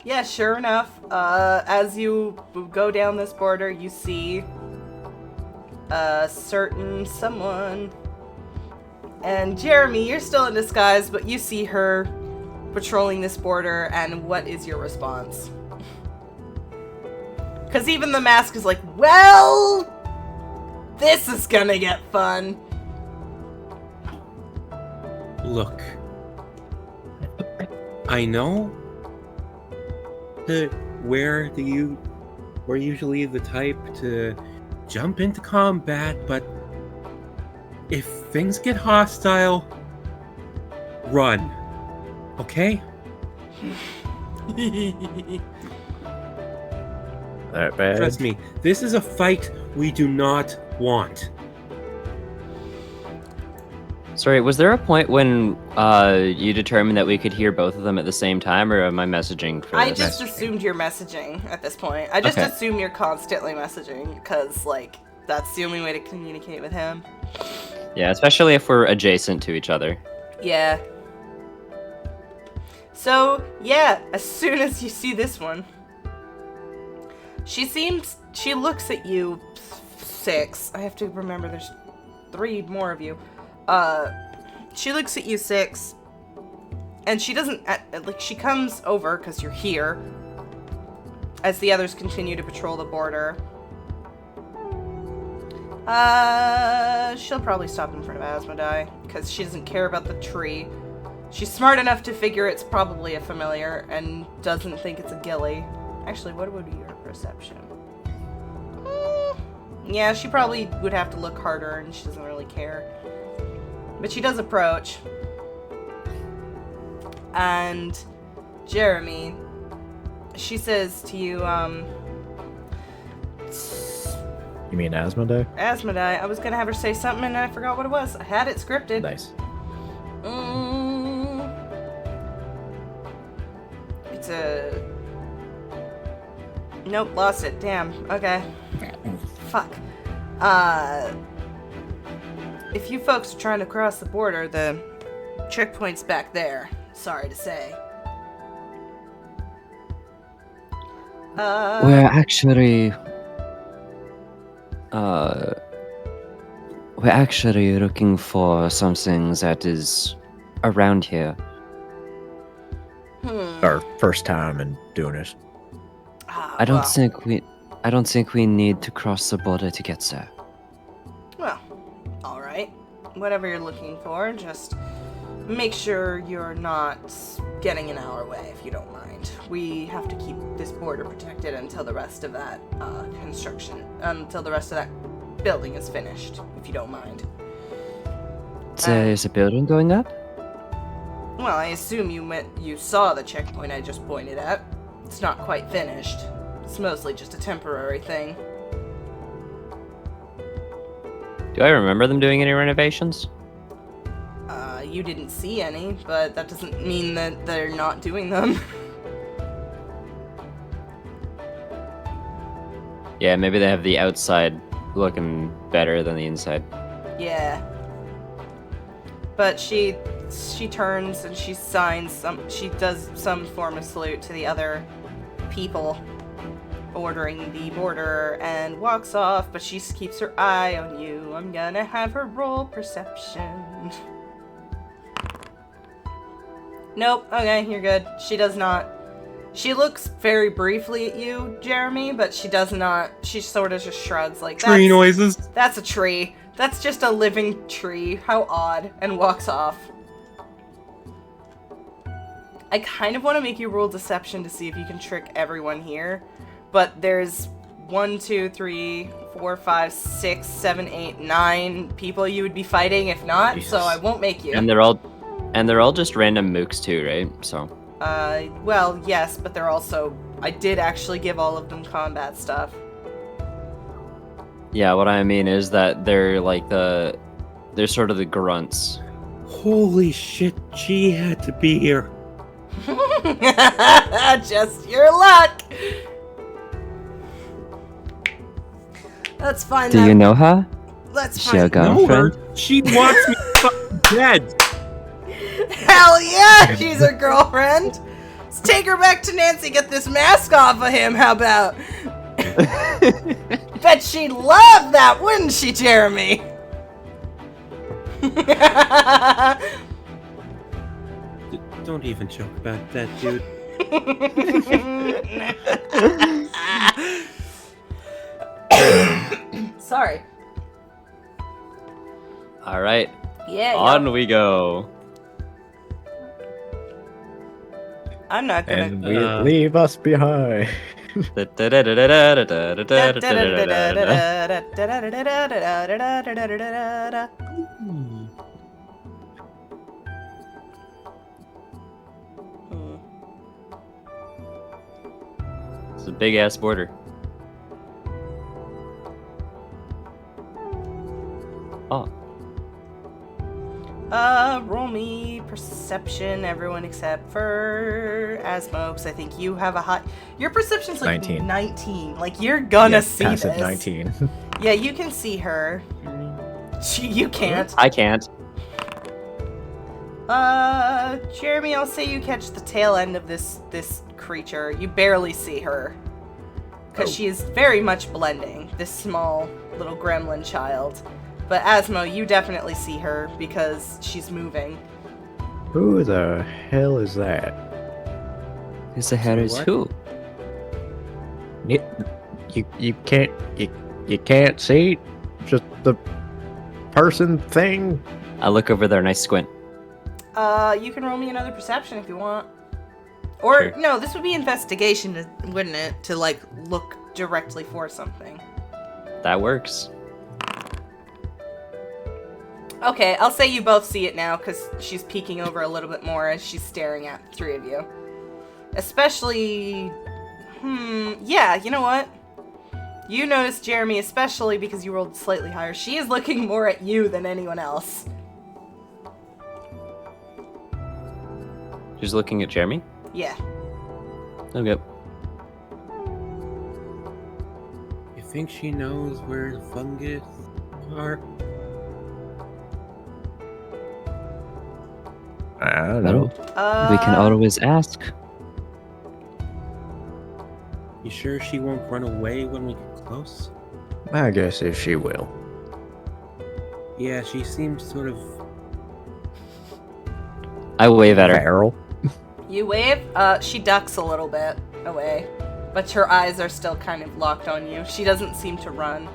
Yeah, sure enough. As you go down this border, you see a certain someone. And Jeremy, you're still in disguise, but you see her patrolling this border, and what is your response? Because even the mask is like, well, this is gonna get fun. Look, I know that we're usually the type to jump into combat, but if things get hostile, run. Okay? That bad? Trust me, this is a fight we do not want. Sorry, was there a point when you determined that we could hear both of them at the same time, or am I messaging for I this? just assumed you're messaging at this point. I just Okay. assume you're constantly messaging, because, like, that's the only way to communicate with him. Yeah, especially if we're adjacent to each other. Yeah. So, yeah, as soon as you see this one, she looks at you, 6. I have to remember there's 3 more of you. She looks at you, 6, and she doesn't, like, she comes over, because you're here, as the others continue to patrol the border. She'll probably stop in front of Asmodai, because she doesn't care about the tree. She's smart enough to figure it's probably a familiar, and doesn't think it's a ghillie. Actually, what would be your perception? Yeah, she probably would have to look harder, and she doesn't really care. But she does approach. And Jeremy, she says to you, You mean Asmodai? Asmodai, I was gonna have her say something and I forgot what it was. I had it scripted. Nice. It's a... Nope, lost it. Damn. Okay. Fuck. If you folks are trying to cross the border, the checkpoint's back there. Sorry to say. We're actually looking for something that is around here. Our first time in doing this. I don't think we need to cross the border to get there. Well, alright. Whatever you're looking for, just make sure you're not getting in our way, if you don't mind. We have to keep this border protected until the rest of that until the rest of that building is finished, if you don't mind. Is a building going up? Well, I assume you saw the checkpoint I just pointed at. It's not quite finished. It's mostly just a temporary thing. Do I remember them doing any renovations? You didn't see any, but that doesn't mean that they're not doing them. Yeah, maybe they have the outside looking better than the inside. Yeah. But she turns and she signs she does some form of salute to the other people bordering the border and walks off, but she keeps her eye on you. I'm gonna have her roll perception. Nope, okay, you're good. She does not. She looks very briefly at you, Jeremy, but she does not. She sort of just shrugs like, Tree noises. That's a tree. That's just a living tree. How odd. And walks off. I kind of want to make you roll deception to see if you can trick everyone here. But there's 1, 2, 3, 4, 5, 6, 7, 8, 9 people you would be fighting if not, Jesus. so I won't make you. And they're all just random mooks too, right? So. Well, yes, but they're also... I did actually give all of them combat stuff. Yeah, what I mean is that they're like they're sort of the grunts. Holy shit, she had to be here. Just your luck! Let's find Do that. you know her? Let's Is she a find Know her? girlfriend? She wants me fucking dead. Hell yeah, she's her girlfriend. Let's take her back to Nancy, get this mask off of him, how about? bet she'd love that, wouldn't she, Jeremy? Don't even joke about that, dude. Sorry. All right, Yeah, on we go. I'm not gonna. And we leave us behind. It's a big ass border. Oh, Roll me perception, everyone except for Asmo, because I think you have a high. Your perception's like 19. Like, you're gonna see passive this. 19. Yeah, you can see her. You can't. I can't. Jeremy, I'll say you catch the tail end of this creature. You barely see her. Because she is very much blending, this small little gremlin child. But Asmo, you definitely see her because she's moving. Who the hell is that? Who's the head is what? who? You can't see just the person thing. I look over there and I squint. You can roll me another perception if you want. Or, Sure. no, this would be investigation, wouldn't it? To, like, look directly for something. That works. Okay, I'll say you both see it now, because she's peeking over a little bit more as she's staring at the three of you. Especially... yeah, you know what? You notice Jeremy, especially because you rolled slightly higher. She is looking more at you than anyone else. She's looking at Jeremy. Yeah. Okay. You think she knows where the fungus are? I don't know. We can always ask. You sure she won't run away when we get close? I guess if she will. Yeah, she seems sort of... I wave at her. Feral. You wave, she ducks a little bit away, but her eyes are still kind of locked on you. She doesn't seem to run.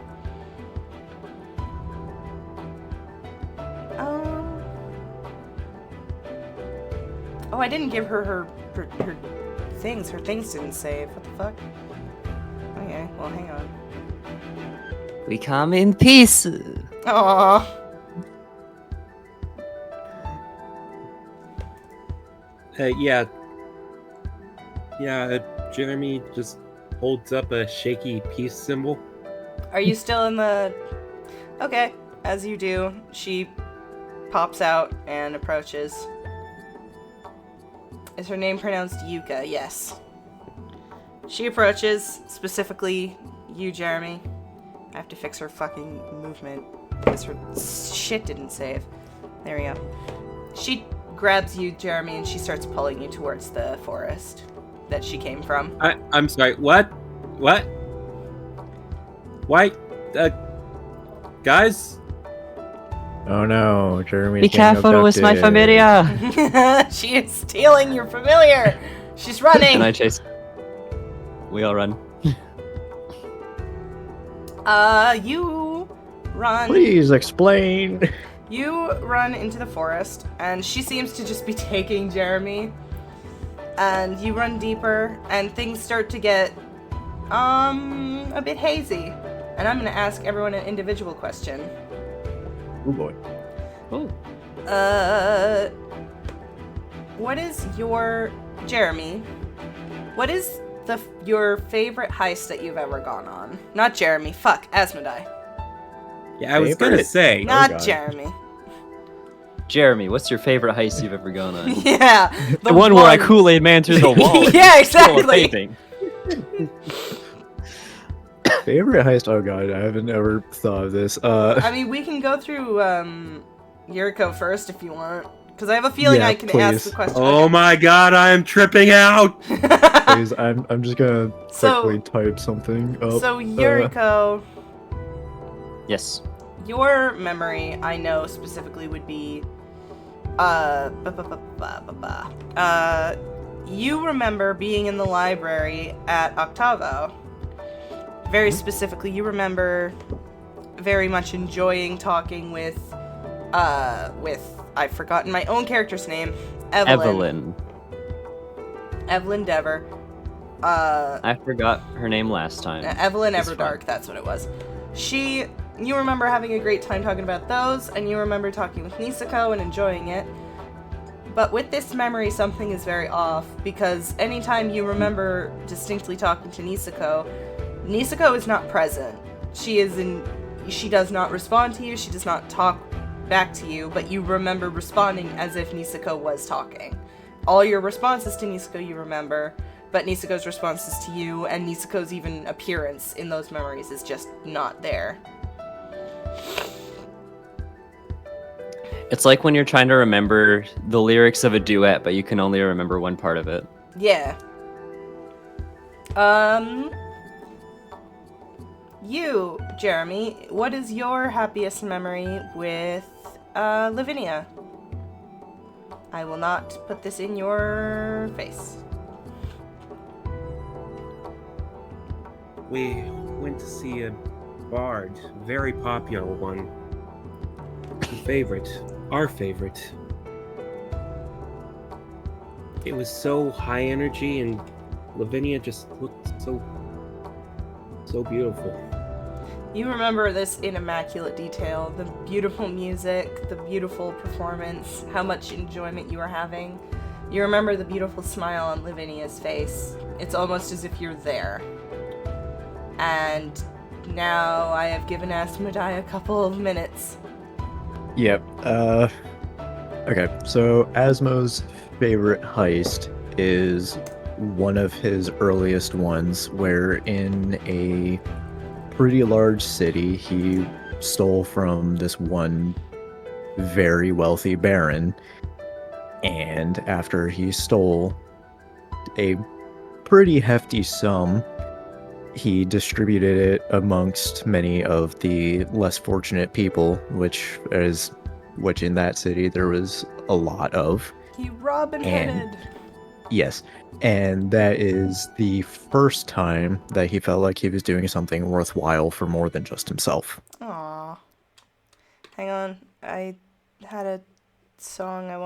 Oh, I didn't give her her things. Her things didn't save. What the fuck? Okay, well, hang on. We come in peace. Aww. Yeah. Yeah, Jeremy just holds up a shaky peace symbol. Are you still in the... Okay, as you do, she pops out and approaches. Is her name pronounced Yuka? Yes. She approaches, specifically you, Jeremy. I have to fix her fucking movement because her shit didn't save. There we go. She grabs you, Jeremy, and she starts pulling you towards the forest that she came from. I'm sorry, what? What? Why? Guys? Oh no, Jeremy. Be careful with my familiar. She is stealing your familiar. She's running. And I chase. We all run. You run. Please explain. You run into the forest, and she seems to just be taking Jeremy. And you run deeper, and things start to get, a bit hazy. And I'm gonna ask everyone an individual question. Oh boy. Oh. What is your... Jeremy, what is your favorite heist that you've ever gone on? Not Jeremy, fuck, Asmodai. Yeah, I was gonna Favorite? say. Not God. Jeremy. Jeremy, what's your favorite heist you've ever gone on? Yeah. The one where I Kool-Aid man through the wall. and Yeah, stole a exactly. painting. Favorite heist? Oh god, I haven't ever thought of this. I mean, we can go through Yuriko first if you want, Because I have a feeling Yeah, I can ask the please. question. Oh my god, I am tripping out! Please, I'm just gonna So- quickly type something up. So, Yuriko, Yes. your memory, I know specifically, would be, you remember being in the library at Octavo. Very specifically, you remember very much enjoying talking with, I've forgotten my own character's name, Evelyn. Evelyn Dever. I forgot her name last time. Evelyn It's Everdark, fine. that's what it was. You remember having a great time talking about those, and you remember talking with Nisako and enjoying it. But with this memory, something is very off, because anytime you remember distinctly talking to Nisako, Nisako is not present. She does not respond to you, she does not talk back to you, but you remember responding as if Nisako was talking. All your responses to Nisako you remember, but Nisako's responses to you and Nisako's even appearance in those memories is just not there. It's like when you're trying to remember the lyrics of a duet, but you can only remember one part of it. Yeah. You, Jeremy, what is your happiest memory with, Lavinia? I will not put this in your face. We went to see a bard, very popular one. Our favorite. It was so high energy, and Lavinia just looked so beautiful. You remember this in immaculate detail, the beautiful music, the beautiful performance, how much enjoyment you were having. You remember the beautiful smile on Lavinia's face. It's almost as if you're there. And now I have given Asmodai a couple of minutes. Yep. Okay. So Asmo's favorite heist is one of his earliest ones, where in a pretty large city he stole from this one very wealthy baron, and after he stole a pretty hefty sum, he distributed it amongst many of the less fortunate people, which in that city there was a lot of. He Robin-headed. Yes, and that is the first time that he felt like he was doing something worthwhile for more than just himself. Aww. Hang on, I had a song I wanted.